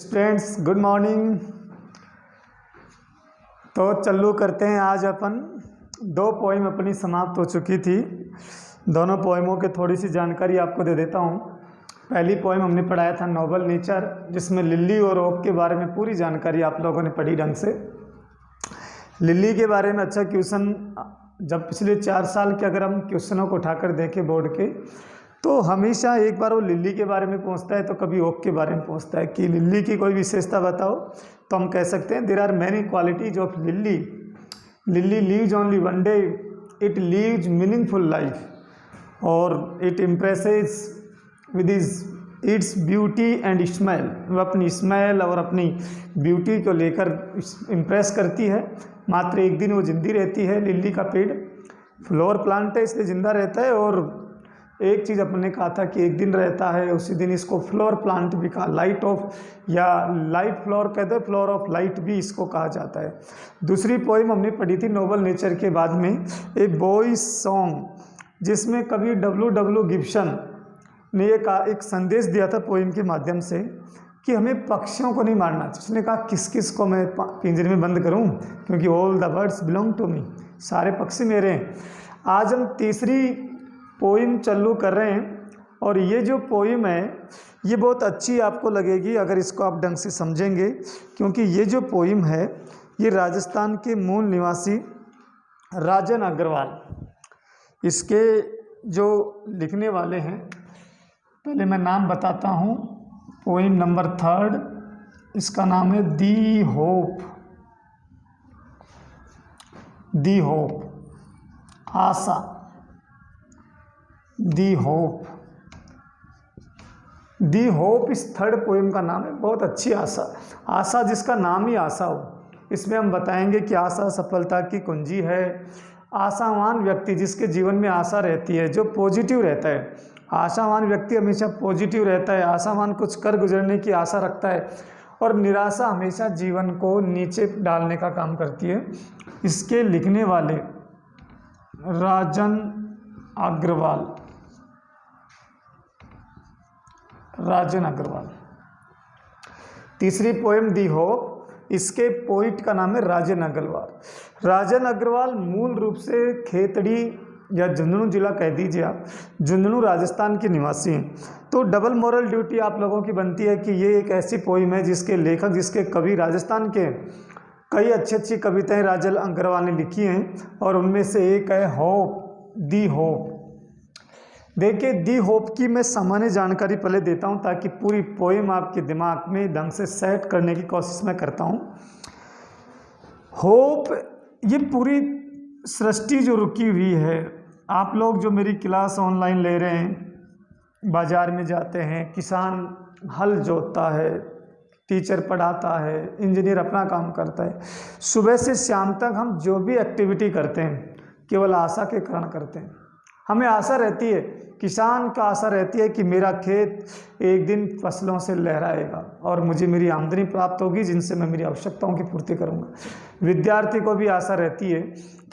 Students good morning. तो चलो करते हैं। आज अपन दो पोइम अपनी समाप्त हो चुकी थी। दोनों पोइमों के थोड़ी सी जानकारी आपको दे देता हूँ। पहली पोइम हमने पढ़ाया था नोबल नेचर, जिसमें लिली और ओक के बारे में पूरी जानकारी आप लोगों ने पढ़ी ढंग से। लिली के बारे में अच्छा क्वेश्चन, जब पिछले 4 साल के अगर हम क्वेश्चनों को उठाकर देखें बोर्ड के, तो हमेशा एक बार वो लिली के बारे में पूछता है तो कभी ओक के बारे में पूछता है कि लिली की कोई विशेषता बताओ। तो हम कह सकते हैं there are many qualities of lily. Lily lives only one day, it lives meaningful life और it impresses with its beauty and smell. वो अपनी स्मेल और अपनी ब्यूटी को लेकर इम्प्रेस करती है। मात्र एक दिन वो जिंदी रहती है। लिली का पेड़ फ्लोर प्लांट है, इसलिए ज़िंदा रहता है। और एक चीज़ अपन ने कहा था कि एक दिन रहता है, उसी दिन इसको फ्लोर प्लांट भी कहा, लाइट ऑफ या लाइट फ्लोर कहते हैं, फ्लोर ऑफ लाइट भी इसको कहा जाता है। दूसरी पोइम हमने पढ़ी थी नोबल नेचर के बाद में ए बॉयज सॉन्ग, जिसमें कवि W. गिब्सन ने एक संदेश दिया था पोइम के माध्यम से कि हमें पक्षियों को नहीं मारना चाहिए। उसने कहा किस किस को मैं पिंजरे में बंद करूं, क्योंकि all the birds belong to me, सारे पक्षी मेरे हैं। आज हम तीसरी पोइम चालू कर रहे हैं और ये जो पोइम है ये बहुत अच्छी आपको लगेगी अगर इसको आप ढंग से समझेंगे, क्योंकि ये जो पोइम है ये राजस्थान के मूल निवासी राजन अग्रवाल इसके जो लिखने वाले हैं। पहले मैं नाम बताता हूँ। पोइम नंबर 3, इसका नाम है the hope. The hope, Asha. The hope, the hope इस थर्ड पोइम का नाम है। बहुत अच्छी आशा, आशा जिसका नाम ही आशा हो। इसमें हम बताएंगे कि आशा सफलता की कुंजी है। आशावान व्यक्ति जिसके जीवन में आशा रहती है, जो पॉजिटिव रहता है। आशावान व्यक्ति हमेशा पॉजिटिव रहता है, आशावान कुछ कर गुजरने की आशा रखता है, और निराशा हमेशा जीवन को नीचे डालने का काम करती है। इसके लिखने वाले राजन अग्रवाल, राजन अग्रवाल। तीसरी पोएम दी होप, इसके पोइट का नाम है राजन अग्रवाल। राजन अग्रवाल मूल रूप से खेतड़ी या झुंझुनू जिला कह दीजिए आप, झुंझुनू राजस्थान के निवासी हैं। तो डबल मॉरल ड्यूटी आप लोगों की बनती है कि ये एक ऐसी पोइम है जिसके लेखक, जिसके कवि राजस्थान के कई अच्छी कविताएं राजन अग्रवाल ने लिखी हैं, और उनमें से एक है होप, दी होप। देखिए, दी होप की मैं सामान्य जानकारी पहले देता हूं ताकि पूरी पोइम आपके दिमाग में ढंग से सेट करने की कोशिश मैं करता हूं। होप, ये पूरी सृष्टि जो रुकी हुई है, आप लोग जो मेरी क्लास ऑनलाइन ले रहे हैं, बाज़ार में जाते हैं, किसान हल जोतता है, टीचर पढ़ाता है, इंजीनियर अपना काम करता है, सुबह से शाम तक हम जो भी एक्टिविटी करते हैं केवल आशा के कारण करते हैं। हमें आशा रहती है, किसान का आशा रहती है कि मेरा खेत एक दिन फसलों से लहराएगा और मुझे मेरी आमदनी प्राप्त होगी जिनसे मैं मेरी आवश्यकताओं की पूर्ति करूंगा। विद्यार्थी को भी आशा रहती है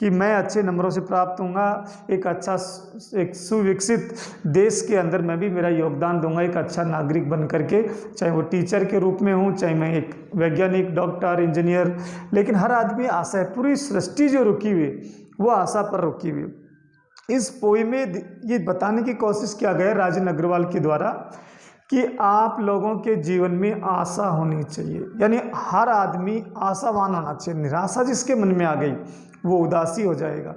कि मैं अच्छे नंबरों से प्राप्त होऊंगा, एक सुविकसित देश के अंदर मैं भी मेरा योगदान दूंगा, एक अच्छा नागरिक बन करके, चाहे वो टीचर के रूप में हूँ, चाहे मैं एक वैज्ञानिक, डॉक्टर, इंजीनियर। लेकिन हर आदमी आशा है, पूरी सृष्टि जो रुकी हुई वो आशा पर रुकी हुई। इस पोइम में ये बताने की कोशिश किया गया राजन अग्रवाल के द्वारा कि आप लोगों के जीवन में आशा होनी चाहिए, यानी हर आदमी आशावान होना चाहिए। निराशा जिसके मन में आ गई वो उदासी हो जाएगा।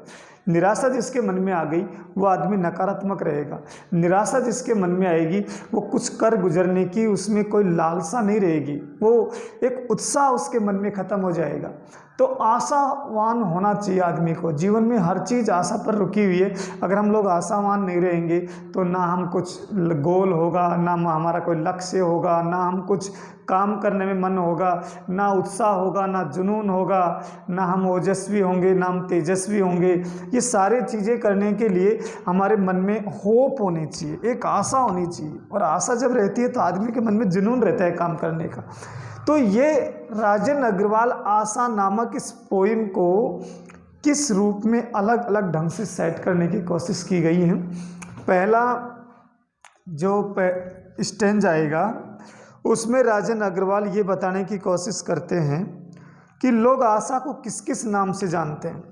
निराशा जिसके मन में आ गई वो आदमी नकारात्मक रहेगा। निराशा जिसके मन में आएगी वो कुछ कर गुजरने की उसमें कोई लालसा नहीं रहेगी, वो एक उत्साह उसके मन में ख़त्म हो जाएगा। तो आशावान होना चाहिए आदमी को। जीवन में हर चीज़ आशा पर रुकी हुई है। अगर हम लोग आशावान नहीं रहेंगे तो ना हम कुछ गोल होगा, ना हमारा कोई लक्ष्य होगा, ना हम कुछ काम करने में मन होगा, ना उत्साह होगा, ना जुनून होगा, ना हम ओजस्वी होंगे, ना हम तेजस्वी होंगे। ये सारी चीज़ें करने के लिए हमारे मन में होप होनी चाहिए, एक आशा होनी चाहिए। और आशा जब रहती है तो आदमी के मन में जुनून रहता है काम करने का। तो ये राजन अग्रवाल आशा नामक इस पोइम को किस रूप में अलग अलग ढंग से सेट करने की कोशिश की गई है। पहला जो स्टेंज आएगा उसमें राजन अग्रवाल ये बताने की कोशिश करते हैं कि लोग आशा को किस किस नाम से जानते हैं।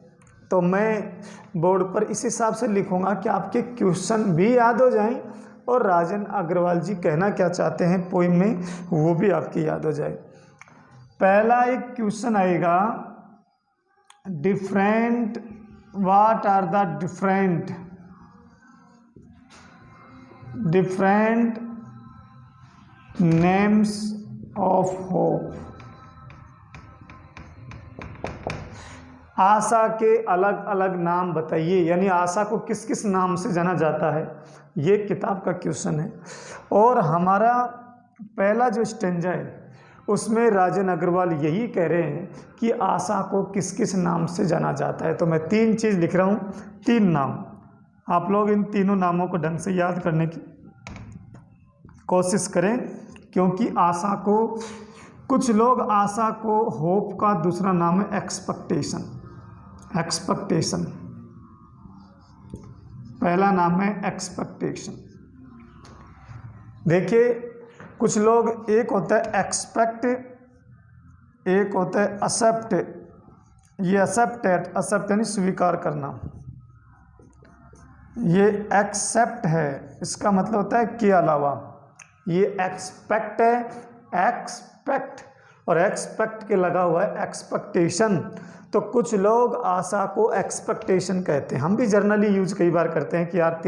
तो मैं बोर्ड पर इस हिसाब से लिखूंगा कि आपके क्वेश्चन भी याद हो जाएं और राजन अग्रवाल जी कहना क्या चाहते हैं पोइम में वो भी आपकी याद हो जाए। पहला एक क्वेश्चन आएगा, different, what are the different names of hope. आशा के अलग अलग नाम बताइए, यानी आशा को किस किस नाम से जाना जाता है, ये किताब का क्वेश्चन है। और हमारा पहला जो स्टेंजा है उसमें राजन अग्रवाल यही कह रहे हैं कि आशा को किस किस नाम से जाना जाता है। तो मैं 3 चीज़ लिख रहा हूँ, 3 नाम। आप लोग इन तीनों नामों को ढंग से याद करने की कोशिश करें, क्योंकि आशा को, कुछ लोग आशा को होप का दूसरा नाम है एक्सपेक्टेशन। पहला नाम है एक्सपेक्टेशन। देखिए कुछ लोग, एक होता है एक्सपेक्ट, एक होता है एक्सेप्ट। ये एक्सेप्ट यानी स्वीकार करना, ये एक्सेप्ट है, इसका मतलब होता है के अलावा। ये एक्सपेक्ट है, एक्सपेक्ट, और एक्सपेक्ट के लगा हुआ है एक्सपेक्टेशन। तो कुछ लोग आशा को एक्सपेक्टेशन कहते हैं। हम भी जर्नली यूज कई बार करते हैं कि यार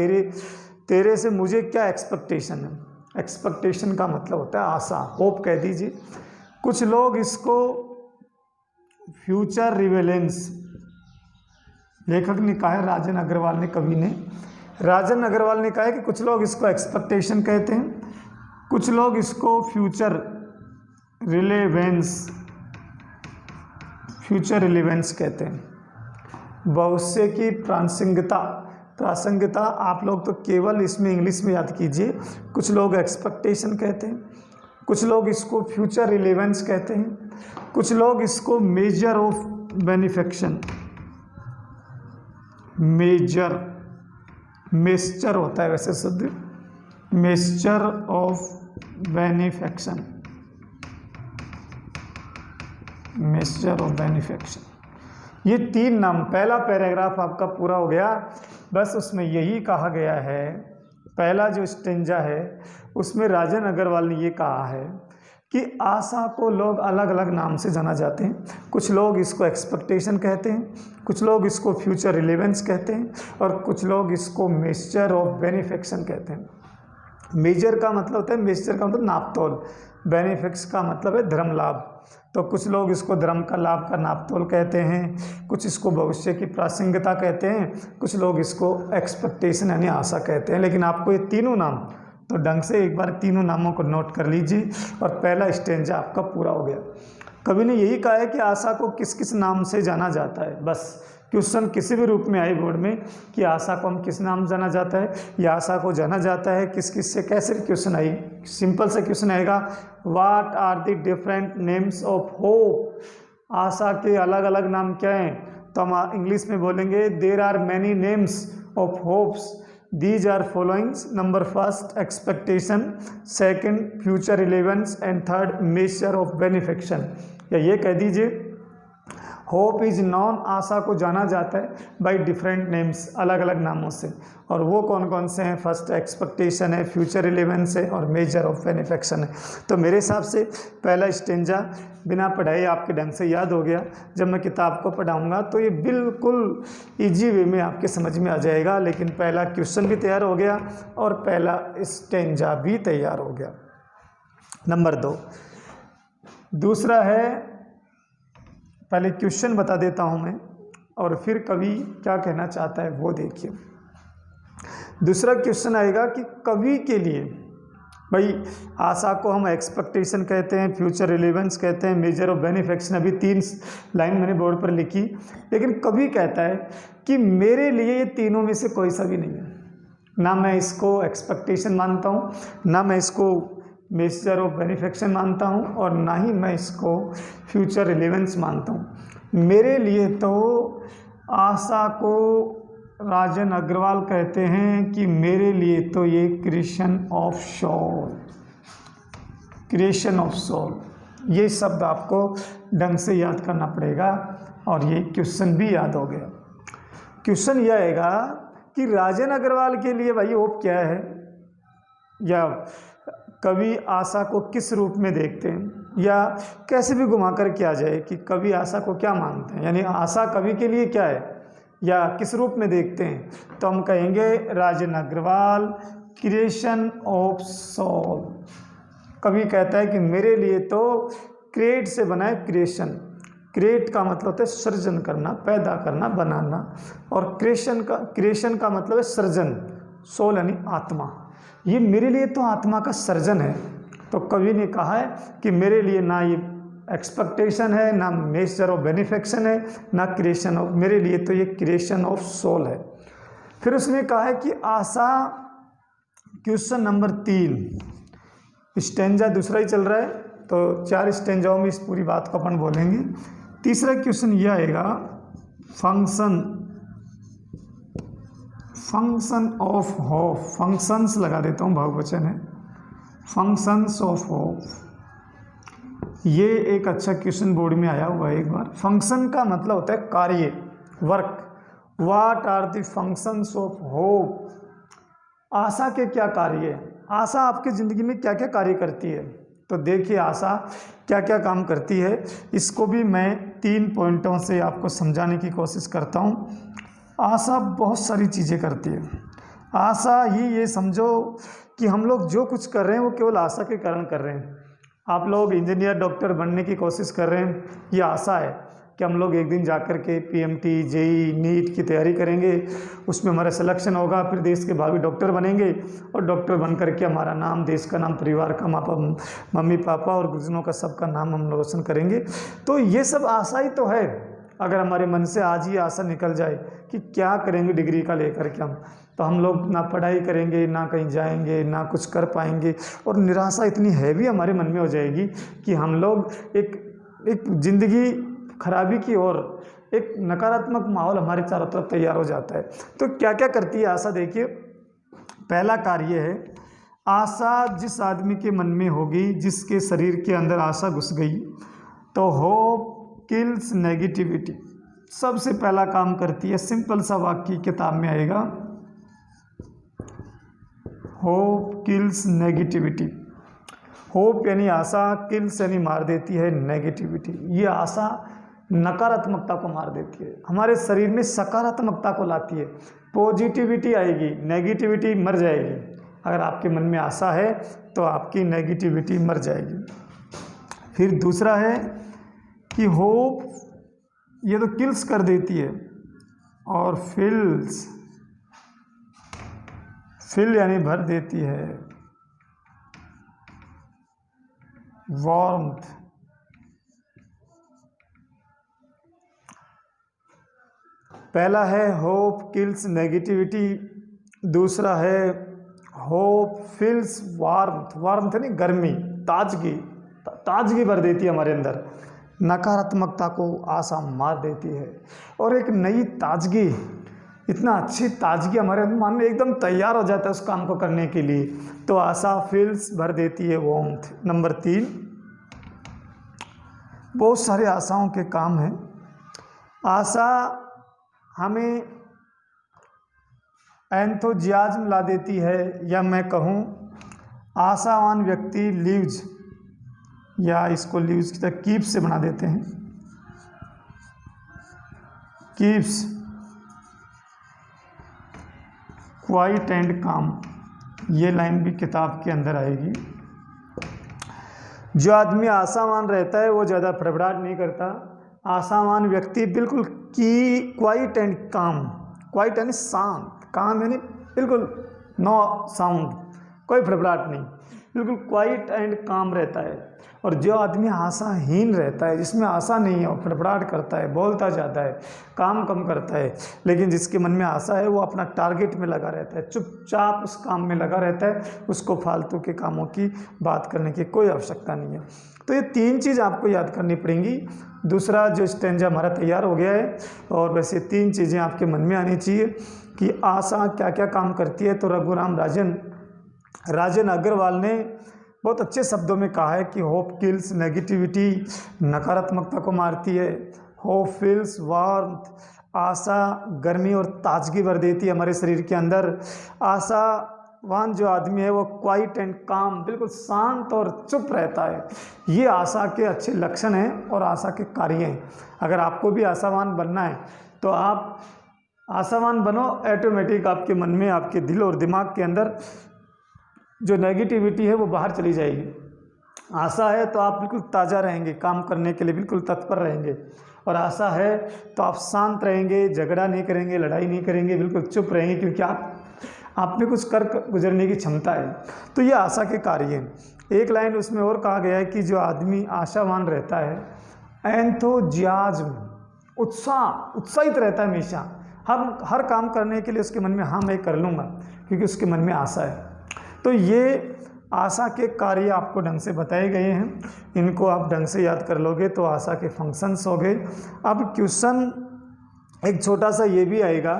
तेरे से मुझे क्या एक्सपेक्टेशन है। एक्सपेक्टेशन का मतलब होता है आशा, होप कह दीजिए। कुछ लोग इसको फ्यूचर रिवेलेंस, लेखक ने कहा है, राजन अग्रवाल ने, कवि ने, राजन अग्रवाल ने कहा है कि कुछ लोग इसको एक्सपेक्टेशन कहते हैं, कुछ लोग इसको फ्यूचर रिलेवेंस कहते हैं। भविष्य की प्रासंगिकता आप लोग तो केवल इसमें इंग्लिश में याद कीजिए। कुछ लोग एक्सपेक्टेशन कहते हैं, कुछ लोग इसको फ्यूचर रिलेवेंस कहते हैं, कुछ लोग इसको मेजर ऑफ बेनिफेक्शन, मेस्चर होता है वैसे शब्द, मेस्चर ऑफ बेनिफेक्शन, मेस्चर ऑफ बेनिफेक्शन। ये 3 नाम। पहला पैराग्राफ आपका पूरा हो गया। बस उसमें यही कहा गया है, पहला जो स्टेंजा है उसमें राजन अग्रवाल ने ये कहा है कि आशा को लोग अलग अलग नाम से जाना जाते हैं। कुछ लोग इसको एक्सपेक्टेशन कहते हैं, कुछ लोग इसको फ्यूचर रिलेवेंस कहते हैं, और कुछ लोग इसको मेस्चर ऑफ बेनिफेक्शन कहते हैं। मेजर का मतलब होता है, मेस्चर का मतलब नापतोल, बेनिफिक्स का मतलब है धर्म लाभ। तो कुछ लोग इसको धर्म का लाभ का नापतोल कहते हैं, कुछ इसको भविष्य की प्रासंगिकता कहते हैं, कुछ लोग इसको एक्सपेक्टेशन यानी आशा कहते हैं। लेकिन आपको ये तीनों नाम तो ढंग से एक बार तीनों नामों को नोट कर लीजिए और पहला स्टेंजा आपका पूरा हो गया। कवि ने यही कहा है कि आशा को किस किस नाम से जाना जाता है। बस क्वेश्चन किसी भी रूप में आए बोर्ड में कि आशा को हम किस नाम जाना जाता है या आशा को जाना जाता है किस किस से, कैसे भी क्वेश्चन आई, सिंपल से क्वेश्चन आएगा, what are the different names of hope. आशा के अलग अलग नाम क्या हैं, तो हम इंग्लिश में बोलेंगे there are many names of hopes, these are followings. Number 1 expectation, 2 future relevance and 3 major of benefaction. या ये कह दीजिए होप इज नॉन, आशा को जाना जाता है बाई डिफरेंट नेम्स, अलग अलग नामों से। और वो कौन कौन से हैं, 1 एक्सपेक्टेशन है, फ्यूचर रिलेवेंस है और मेजर ऑफ बेनिफिक्शन है। तो मेरे हिसाब से पहला स्टेंजा बिना पढ़ाई आपके ढंग से याद हो गया। जब मैं किताब को पढ़ाऊँगा तो ये बिल्कुल ईजी वे में आपके समझ में आ जाएगा। लेकिन पहला क्वेश्चन भी तैयार हो गया और पहला स्टेंजा भी तैयार हो गया। नंबर 2, दूसरा है, पहले क्वेश्चन बता देता हूं मैं और फिर कवि क्या कहना चाहता है वो देखिए। दूसरा क्वेश्चन आएगा कि कवि के लिए, भाई आशा को हम एक्सपेक्टेशन कहते हैं, फ्यूचर रिलेवेंस कहते हैं, मेजर ऑफ बेनिफिक्शन, अभी 3 लाइन मैंने बोर्ड पर लिखी। लेकिन कवि कहता है कि मेरे लिए ये तीनों में से कोई सा भी नहीं है, ना मैं इसको एक्सपेक्टेशन मानता हूँ, ना मैं इसको मेजर ऑफ बेनिफिक्शन मानता हूँ, और ना ही मैं इसको फ्यूचर रिलेवेंस मानता हूँ। मेरे लिए तो आशा को राजन अग्रवाल कहते हैं कि मेरे लिए तो ये creation of soul, creation of soul, ये शब्द आपको ढंग से याद करना पड़ेगा और ये क्वेश्चन भी याद हो गया। क्वेश्चन यह आएगा कि राजन अग्रवाल के लिए भाई होप क्या है, या कवि आशा को किस रूप में देखते हैं, या कैसे भी घुमा कर क्या जाए कि कवि आशा को क्या मानते हैं, यानी आशा कवि के लिए क्या है या किस रूप में देखते हैं। तो हम कहेंगे राजन अग्रवाल क्रिएशन ऑफ सोल। कवि कहता है कि मेरे लिए तो क्रिएट से बना है क्रिएशन। क्रिएट का मतलब होता है सृजन करना, पैदा करना, बनाना, और क्रिएशन का मतलब है सृजन। सोल यानी आत्मा, ये मेरे लिए तो आत्मा का सृजन है। तो कवि ने कहा है कि मेरे लिए ना ये एक्सपेक्टेशन है, ना मेजर ऑफ बेनिफिक्शन है, ना क्रिएशन ऑफ, मेरे लिए तो ये क्रिएशन ऑफ सोल है। फिर उसने कहा है कि आशा, क्वेश्चन नंबर 3, स्टेंजा दूसरा ही चल रहा है तो 4 स्टेंजाओं में इस पूरी बात को अपन बोलेंगे। तीसरा क्वेश्चन यह आएगा फंक्शन ऑफ होप। फंक्शंस लगा देता हूँ, बहुवचन है, फंक्शंस ऑफ होप। ये एक अच्छा क्वेश्चन बोर्ड में आया हुआ है एक बार। फंक्शन का मतलब होता है कार्य, work. What are the functions of hope. आशा के क्या कार्य है, आशा आपकी ज़िंदगी में क्या क्या कार्य करती है। तो देखिए आशा क्या क्या काम करती है, इसको भी मैं 3 पॉइंटों से आपको समझाने की कोशिश करता हूँ। आशा बहुत सारी चीज़ें करती है। आशा ही ये समझो कि हम लोग जो कुछ कर रहे हैं वो केवल आशा के कारण कर रहे हैं। आप लोग इंजीनियर, डॉक्टर बनने की कोशिश कर रहे हैं, ये आशा है कि हम लोग एक दिन जाकर के PMT, JEE, नीट की तैयारी करेंगे, उसमें हमारा सिलेक्शन होगा, फिर देश के भावी डॉक्टर बनेंगे, और डॉक्टर बन करके हमारा नाम, देश का नाम, परिवार का, मम्मी पापा और गुरुजनों का सबका नाम हम रोशन करेंगे। तो ये सब आशा ही तो है। अगर हमारे मन से आज ही आशा निकल जाए कि क्या करेंगे डिग्री का लेकर के हम, तो हम लोग ना पढ़ाई करेंगे, ना कहीं जाएंगे, ना कुछ कर पाएंगे, और निराशा इतनी हैवी हमारे मन में हो जाएगी कि हम लोग एक ज़िंदगी खराबी की ओर, एक नकारात्मक माहौल हमारे चारों तरफ तैयार हो जाता है। तो क्या क्या करती है आशा, देखिए। पहला कार्य है, आशा जिस आदमी के मन में होगी, जिसके शरीर के अंदर आशा घुस गई, तो होप किल्स नेगेटिविटी। सबसे पहला काम करती है, सिंपल सा वाक्य किताब में आएगा, होप किल्स नेगेटिविटी। होप यानी आशा, किल्स यानी मार देती है नेगेटिविटी। ये आशा नकारात्मकता को मार देती है, हमारे शरीर में सकारात्मकता को लाती है, पॉजिटिविटी आएगी, नेगेटिविटी मर जाएगी। अगर आपके मन में आशा है तो आपकी नेगेटिविटी मर जाएगी। फिर दूसरा है कि होप, ये तो किल्स कर देती है, और फिल यानी भर देती है, वार्मथ। पहला है होप किल्स नेगेटिविटी, दूसरा है होप फिल्स वार्मथ। वार्मथ नहीं, गर्मी, ताजगी भर देती है हमारे अंदर, नकारात्मकता को आशा मार देती है, और एक नई ताजगी, इतना अच्छी ताजगी हमारे मन में एकदम तैयार हो जाता है उस काम को करने के लिए। तो आशा फिल्स भर देती है, वार्मथ। नंबर 3, बहुत सारे आशाओं के काम हैं। आशा हमें एंथुजियाज्म ला देती है, या मैं कहूँ आशावान व्यक्ति लीव्स, या इसको लीव्स की तरह कीप्स से बना देते हैं, कीप्स क्वाइट एंड काम। ये लाइन भी किताब के अंदर आएगी। जो आदमी आशावान रहता है वो ज़्यादा फड़फड़ाहट नहीं करता। आशावान व्यक्ति बिल्कुल क्वाइट एंड काम, क्वाइट यानी शांत, काम यानी बिल्कुल नो साउंड, कोई फड़फड़ाहट नहीं, बिल्कुल क्वाइट एंड काम रहता है। और जो आदमी आशाहीन रहता है, जिसमें आशा नहीं है, वो फड़फड़ाहट करता है, बोलता ज़्यादा है, काम कम करता है, लेकिन जिसके मन में आशा है वो अपना टारगेट में लगा रहता है, चुपचाप उस काम में लगा रहता है, उसको फालतू के कामों की बात करने की कोई आवश्यकता नहीं है। तो ये 3 चीज़ आपको याद करनी पड़ेंगी। दूसरा जो स्टेंजा हमारा तैयार हो गया है, और वैसे 3 चीज़ें आपके मन में आनी चाहिए कि आशा क्या क्या काम करती है। तो रघुराम राजन अग्रवाल ने बहुत अच्छे शब्दों में कहा है कि होप किल्स नेगेटिविटी, नकारात्मकता को मारती है। होप फिल्स वार्मथ, आशा गर्मी और ताजगी भर देती है हमारे शरीर के अंदर। आशावान जो आदमी है वो क्वाइट एंड काम, बिल्कुल शांत और चुप रहता है। ये आशा के अच्छे लक्षण हैं और आशा के कार्य हैं। अगर आपको भी आशावान बनना है तो आप आशावान बनो, ऑटोमेटिक आपके मन में, आपके दिल और दिमाग के अंदर जो नेगेटिविटी है वो बाहर चली जाएगी। आशा है तो आप बिल्कुल ताज़ा रहेंगे, काम करने के लिए बिल्कुल तत्पर रहेंगे। और आशा है तो आप शांत रहेंगे, झगड़ा नहीं करेंगे, लड़ाई नहीं करेंगे, बिल्कुल चुप रहेंगे, क्योंकि आप में कुछ कर गुजरने की क्षमता है। तो ये आशा के कार्य हैं। एक लाइन उसमें और कहा गया है कि जो आदमी आशावान रहता है, एंथोजियाज्म, उत्साहित रहता है हमेशा। हर काम करने के लिए उसके मन में हाँ मैं कर लूँगा, क्योंकि उसके मन में आशा है। तो ये आशा के कार्य आपको ढंग से बताए गए हैं, इनको आप ढंग से याद कर लोगे तो आशा के फंक्शंस हो गए। अब क्वेश्चन एक छोटा सा ये भी आएगा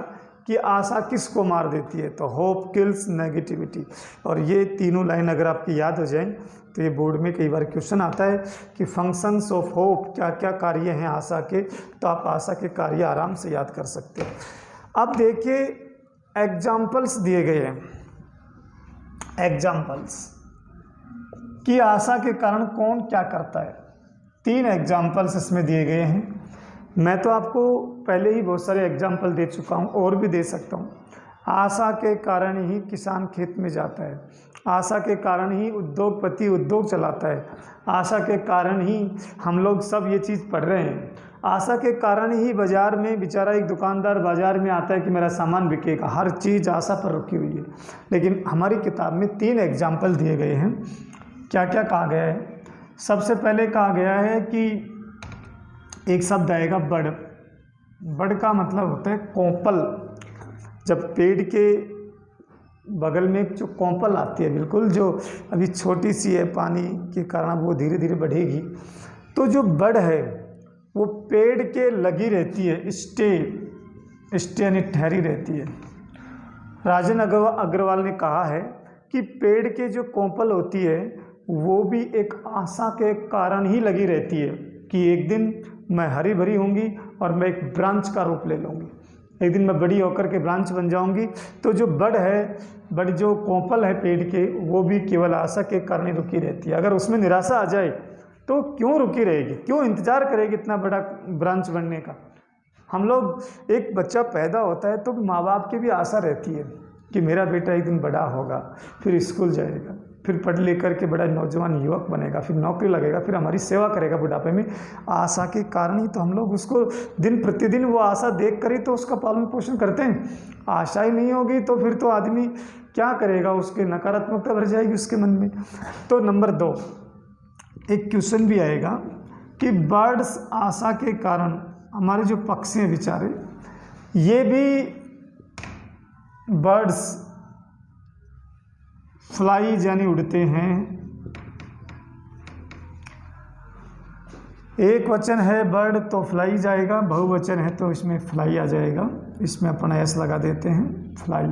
कि आशा किसको मार देती है, तो होप किल्स नेगेटिविटी। और ये तीनों लाइन अगर आपकी याद हो जाए तो ये बोर्ड में कई बार क्वेश्चन आता है कि फंक्शंस ऑफ होप, क्या क्या कार्य हैं आशा के, तो आप आशा के कार्य आराम से याद कर सकते हो। अब देखिए एग्जाम्पल्स दिए गए हैं, एग्जाम्पल्स कि आशा के कारण कौन क्या करता है। 3 एग्जाम्पल्स इसमें दिए गए हैं। मैं तो आपको पहले ही बहुत सारे एग्जाम्पल दे चुका हूँ, और भी दे सकता हूँ। आशा के कारण ही किसान खेत में जाता है, आशा के कारण ही उद्योगपति उद्योग चलाता है, आशा के कारण ही हम लोग सब ये चीज़ पढ़ रहे हैं, आशा के कारण ही बाज़ार में बेचारा एक दुकानदार बाज़ार में आता है कि मेरा सामान बिकेगा। हर चीज़ आशा पर रुकी हुई है। लेकिन हमारी किताब में 3 एग्जाम्पल दिए गए हैं। क्या क्या कहा गया है? सबसे पहले कहा गया है कि एक शब्द आएगा बड़। बड़ का मतलब होता है कोंपल। जब पेड़ के बगल में जो कोंपल आती है, बिल्कुल जो अभी छोटी सी है, पानी के कारण वो धीरे धीरे बढ़ेगी, तो जो बड़ है वो पेड़ के लगी रहती है, स्टे यानी ठहरी रहती है। राजन अग्रवाल ने कहा है कि पेड़ के जो कोंपल होती है वो भी एक आशा के कारण ही लगी रहती है कि एक दिन मैं हरी भरी होंगी और मैं एक ब्रांच का रूप ले लूँगी, एक दिन मैं बड़ी होकर के ब्रांच बन जाऊंगी। तो जो बड़ है, बड़ जो कोंपल है पेड़ के, वो भी केवल आशा के कारण ही रुकी रहती है। अगर उसमें निराशा आ जाए तो क्यों रुकी रहेगी, क्यों इंतज़ार करेगी इतना बड़ा ब्रांच बनने का। हम लोग, एक बच्चा पैदा होता है तो माँ बाप की भी आशा रहती है कि मेरा बेटा एक दिन बड़ा होगा, फिर स्कूल जाएगा, फिर पढ़ लिख करके बड़ा नौजवान युवक बनेगा, फिर नौकरी लगेगा, फिर हमारी सेवा करेगा बुढ़ापे में। आशा के कारण ही तो हम लोग उसको दिन प्रतिदिन वो आशा देख कर ही तो उसका पालन पोषण करते हैं। आशा ही नहीं होगी तो फिर तो आदमी क्या करेगा, उसके नकारात्मकता भर जाएगी उसके मन में। तो नंबर 2, एक क्वेश्चन भी आएगा कि बर्ड्स आशा के कारण, हमारे जो पक्षी हैं बेचारे, ये भी बर्ड्स फ्लाई यानी उड़ते हैं। एक वचन है बर्ड तो फ्लाई जाएगा, बहुवचन है तो इसमें फ्लाई आ जाएगा। इसमें अपन एस लगा देते हैं, फ्लाई।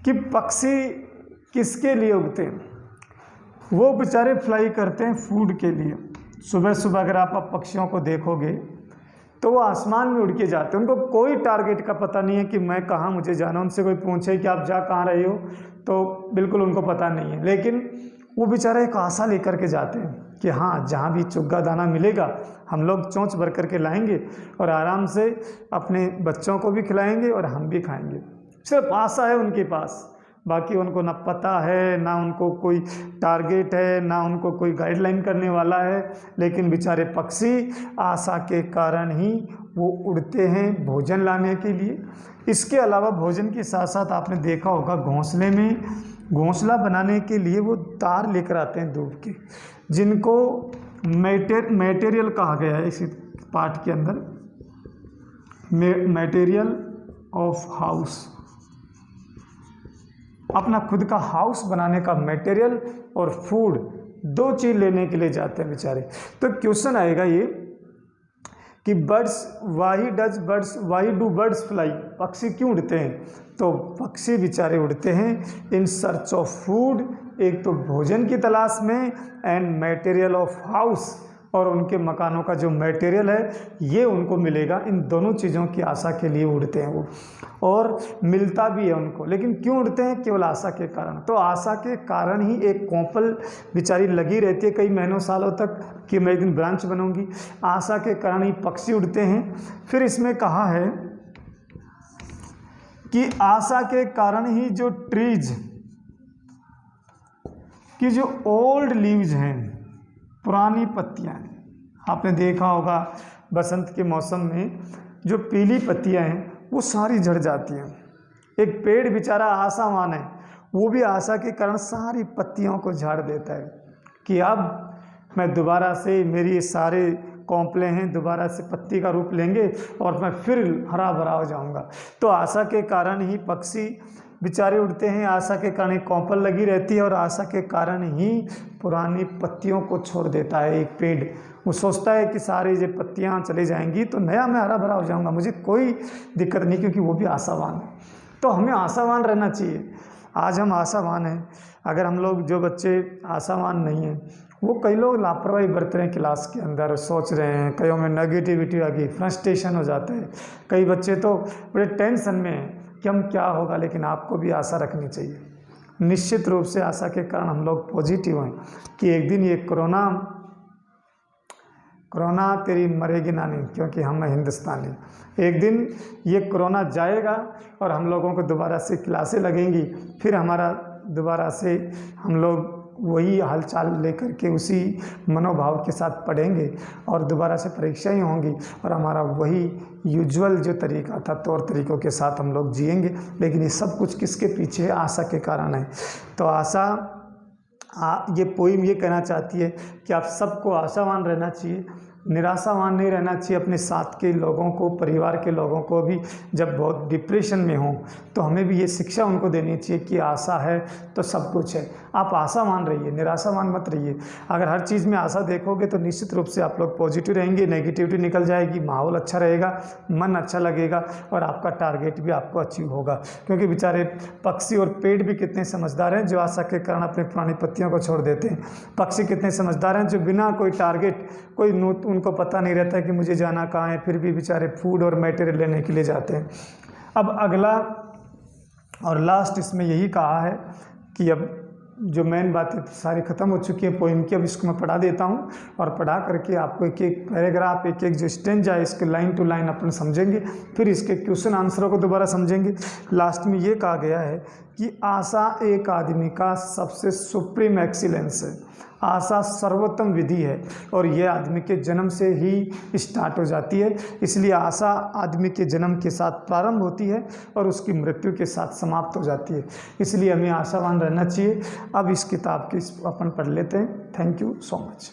कि पक्षी किसके लिए उगते हैं? वो बेचारे फ्लाई करते हैं फूड के लिए। सुबह सुबह अगर आप पक्षियों को देखोगे तो वो आसमान में उड़ के जाते हैं, उनको कोई टारगेट का पता नहीं है कि मैं कहाँ मुझे जाना। उनसे कोई पूछे कि आप जा कहाँ रहे हो तो बिल्कुल उनको पता नहीं है, लेकिन वो बेचारे एक आशा लेकर के जाते हैं कि हाँ जहाँ भी चुग्गा दाना मिलेगा हम लोग चोंच भर करके लाएंगे और आराम से अपने बच्चों को भी खिलाएंगे और हम भी खाएंगे। सिर्फ आशा है उनके पास, बाकी उनको ना पता है, ना उनको कोई टारगेट है, ना उनको कोई गाइडलाइन करने वाला है। लेकिन बेचारे पक्षी आशा के कारण ही वो उड़ते हैं भोजन लाने के लिए। इसके अलावा भोजन के साथ साथ आपने देखा होगा घोंसले में, घोंसला बनाने के लिए वो तार लेकर आते हैं दूब के, जिनको मटेरियल कहा गया है इसी पार्ट के अंदर, मटेरियल ऑफ हाउस। अपना खुद का हाउस बनाने का मटेरियल और फूड, 2 चीज़ लेने के लिए जाते हैं बेचारे। तो क्वेश्चन आएगा ये कि birds, why do birds fly, पक्षी क्यों उड़ते हैं? तो पक्षी बेचारे उड़ते हैं इन सर्च ऑफ फूड, एक तो भोजन की तलाश में एंड मटेरियल ऑफ हाउस, और उनके मकानों का जो मटेरियल है ये उनको मिलेगा। इन दोनों चीज़ों की आशा के लिए उड़ते हैं वो, और मिलता भी है उनको। लेकिन क्यों उड़ते हैं? केवल आशा के कारण। तो आशा के कारण ही एक कॉपल बेचारी लगी रहती है कई महीनों सालों तक कि मैं एक दिन ब्रांच बनूंगी। आशा के कारण ही पक्षी उड़ते हैं। फिर इसमें कहा है कि आशा के कारण ही जो ट्रीज की जो ओल्ड लीव्स हैं, पुरानी पत्तियां हैं, आपने देखा होगा बसंत के मौसम में जो पीली पत्तियां हैं वो सारी झड़ जाती हैं। एक पेड़ बेचारा आशावान है, वो भी आशा के कारण सारी पत्तियों को झाड़ देता है कि अब मैं दोबारा से, मेरी ये सारे कौंपले हैं दोबारा से पत्ती का रूप लेंगे और मैं फिर हरा भरा हो जाऊंगा। तो आशा के कारण ही पक्षी बेचारे उड़ते हैं, आशा के कारण एक कौंपल लगी रहती है, और आशा के कारण ही पुरानी पत्तियों को छोड़ देता है एक पेड़। वो सोचता है कि सारी ये पत्तियां चली जाएंगी तो नया मैं हरा भरा हो जाऊंगा, मुझे कोई दिक्कत नहीं, क्योंकि वो भी आशावान है। तो हमें आशावान रहना चाहिए। आज हम आशावान हैं। अगर हम लोग, जो बच्चे आशावान नहीं हैं, वो कई लोग लापरवाही बरत रहे हैं क्लास के अंदर, सोच रहे हैं, कईयों में नेगेटिविटी आ गई, फ्रस्ट्रेशन हो जाता है। कई बच्चे तो बड़े टेंशन में हैं कि हम क्या होगा। लेकिन आपको भी आशा रखनी चाहिए। निश्चित रूप से आशा के कारण हम लोग पॉजिटिव हैं कि एक दिन ये कोरोना तेरी मरेगी ना नहीं, क्योंकि हम हैं हिंदुस्तानी। एक दिन ये कोरोना जाएगा और हम लोगों को दोबारा से क्लासें लगेंगी, फिर हमारा दोबारा से हम लोग वही हालचाल लेकर के उसी मनोभाव के साथ पढ़ेंगे और दोबारा से परीक्षाएं होंगी, और हमारा वही यूजुअल जो तरीका था, तौर तरीक़ों के साथ हम लोग जिएंगे। लेकिन ये सब कुछ किसके पीछे है? आशा के कारण है। तो आशा, ये पोइम ये कहना चाहती है कि आप सबको आशावान रहना चाहिए, निराशावान नहीं रहना चाहिए। अपने साथ के लोगों को, परिवार के लोगों को भी जब बहुत डिप्रेशन में हों तो हमें भी ये शिक्षा उनको देनी चाहिए कि आशा है तो सब कुछ है। आप आशावान रहिए, निराशावान मत रहिए। अगर हर चीज़ में आशा देखोगे तो निश्चित रूप से आप लोग पॉजिटिव रहेंगे, नेगेटिविटी निकल जाएगी, माहौल अच्छा रहेगा, मन अच्छा लगेगा, और आपका टारगेट भी आपको अचीव होगा। क्योंकि बेचारे पक्षी और पेड़ भी कितने समझदार हैं जो आशा के कारण अपनी पुरानी पत्तियों को छोड़ देते हैं। पक्षी कितने समझदार हैं जो बिना कोई टारगेट, कोई उनको पता नहीं रहता है कि मुझे जाना कहाँ है, फिर भी बेचारे फूड और मटेरियल लेने के लिए जाते हैं। अब अगला और लास्ट इसमें यही कहा है कि अब जो मेन बातें सारी ख़त्म हो चुकी है पोइम की, अब इसको मैं पढ़ा देता हूँ, और पढ़ा करके आपको एक एक पैराग्राफ, एक एक जो स्टेंजा है इसके लाइन टू लाइन अपन समझेंगे, फिर इसके क्वेश्चन आंसरों को दोबारा समझेंगे। लास्ट में ये कहा गया है कि आशा एक आदमी का सबसे सुप्रीम एक्सीलेंस है। आशा सर्वोत्तम विधि है, और यह आदमी के जन्म से ही स्टार्ट हो जाती है। इसलिए आशा आदमी के जन्म के साथ प्रारंभ होती है और उसकी मृत्यु के साथ समाप्त हो जाती है। इसलिए हमें आशावान रहना चाहिए। अब इस किताब की अपन पढ़ लेते हैं। Thank you so much.